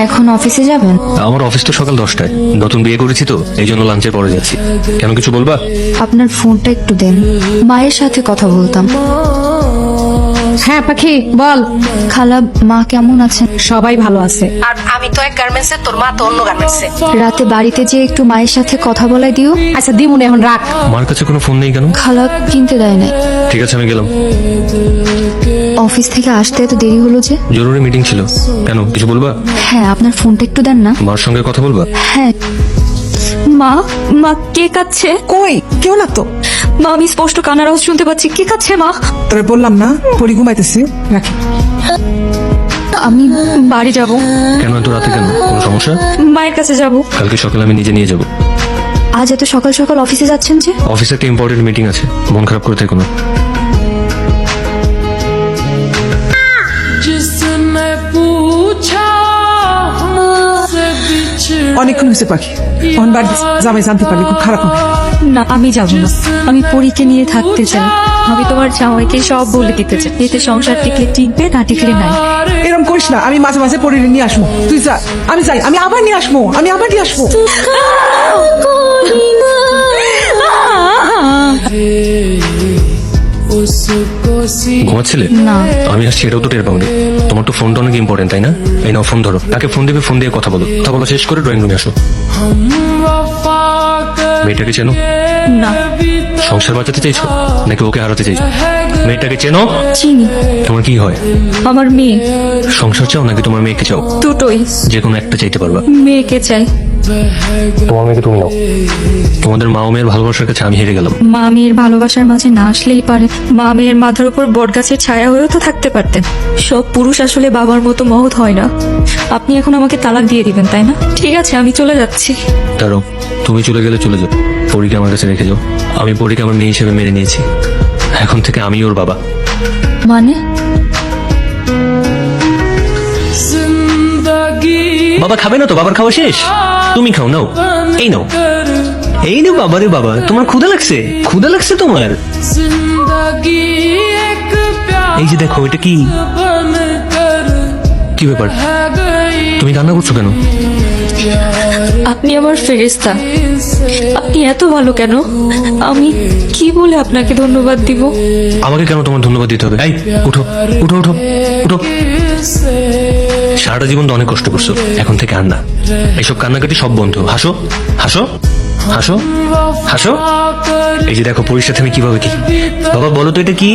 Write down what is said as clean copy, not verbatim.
এখন অফিসে যাবেন? আমার অফিস তো সকাল 10টায়। নতুন বিয়ে করেছি তো, এই জন্য লাঞ্চের পরে যাচ্ছি। কেন, কিছু বলবা? আপনার ফোনটা একটু দেন, মায়ের সাথে কথা বলতাম। হ্যাঁ পাখি বল। খালা, মা কেমন আছেন? সবাই ভালো আছে। আর আমি তো এক গার্মেন্টসে, তোর মা তো অন্য গার্মেন্টসে। রাতে বাড়িতে যে একটু মায়ের সাথে কথা বলাই দিও। আচ্ছা দিমুন, এখন রাখ। মার কাছে কোনো ফোন নেই কেন? খালা কিনতে দেয় নাই। ঠিক আছে, আমি গেলাম। অফিস থেকে আসতে এত দেরি হলো যে? জরুরি মিটিং ছিল। কেন, কিছু বলবা? হ্যাঁ, আপনার ফোনটা একটু দেন না। মার সঙ্গে কথা বলবা? হ্যাঁ। মা, মা কে কাচ্ছে? কই কেউ না তো। মা, আমি স্পষ্ট কান্নার আওয়াজ শুনতে পাচ্ছি। কে কাচ্ছে মা? তবে বললাম না পরি ঘুমাইতেছি, রাখি। আমি বাড়ি যাব। কেন এত রাতে, কেন কোনো সমস্যা? মায়ের কাছে যাব। কালকে সকালে আমি নিজে নিয়ে যাব। আজ এত সকাল সকাল অফিসে যাচ্ছেন যে? অফিসে একটা ইম্পর্টেন্ট মিটিং আছে, মন খারাপ করে থেকো না। অনেকক্ষণ হয়েছে পাখি, অন বাড়ি জামাই জানতে পারলে খুব খারাপ হবে। না, আমি যাব না। আমি পরীকে নিয়ে থাকতে চাই। আমি তোমার জামাইকে সব বলে দিতে চাই, এতে সংসার টিকলে টিকবে, না টিকলে নাই। এরকম করিস না, আমি মাঝে মাঝে পরি নিয়ে আসবো। তুই যা, আমি যাই, আমি আবার নিয়ে আসবো, আমি আবার নিয়ে আসবো। ঘুমাচ্ছিলে? না। আমি আসছি এটাও তো টের পাওনি। তোমার তো ফোনটা অনেক ইম্পর্টেন্ট, তাই না? এই নাও ফোন ধরো, তাকে ফোন দেবে, ফোন দিয়ে কথা বলো। কথা বলা শেষ করে ড্রয়িং রুমে আসো। মেয়েটাকে চেনো? না। সংসার বাঁচাতে চাইছো নাকি ওকে হারাতে চাইছো? মেয়েটাকে চেনো? চিনি। তোমার কি হয়? আমার মেয়ে। সংসার চাও নাকি তোমার মেয়েকে চাও? দুটোই। যে কোনো একটা চাইতে পারবা। মেয়েকে চাই। তোমার মেয়েকে তুমি নাও। তোমাদের মা ও মেয়ের ভালোবাসার কাছে আমি হেরে গেলাম। মা মেয়ের ভালোবাসার মাঝে না আসলেই পারে। মা মেয়ের মাথার উপর বটগাছের ছায়া হয়েও তো থাকতে পারতেন। সব পুরুষ আসলে বাবার মতো মহৎ হয় না। আপনি এখন আমাকে তালাক দিয়ে দিবেন, তাই না? ঠিক আছে, আমি চলে যাচ্ছি। দাঁড়াও, তুমি চলে গেলে চলে যাও, পরীকে আমার কাছে রেখে যাও। আমি পরীকে আমার মেয়ে হিসেবে মেনে নিয়েছি। এখন থেকে আমি ওর বাবা। মানে? বাবা খাবে না তো? বাবার খাওয়া শেষ? তুমি খাও, নাও, এই নাও, এই নাও। বাবা রে বাবা, তোমার ক্ষুধা লাগছে? ক্ষুধা লাগছে তোমার? এই যে দেখো, এটা কি? কি ব্যাপার, তুমি কান্না করছো কেন? আপনি আমার ফেরেশতা। আপনি এত ভালো কেন? আমি কি বলে আপনাকে ধন্যবাদ দিব? আমাকে কেন তোমার ধন্যবাদ দিতে হবে? এই উঠো, উঠো, উঠো, উঠো। সারাটা জীবন তো অনেক কষ্ট করছো, এখন থেকে আর না। এইসব কান্নাকাটি সব বন্ধ। হাসো, হাসো, হাসো, হাসো। এই যে দেখো, পরীর সাথে আমি কিভাবে কি। বাবা বলো তো এটা কি?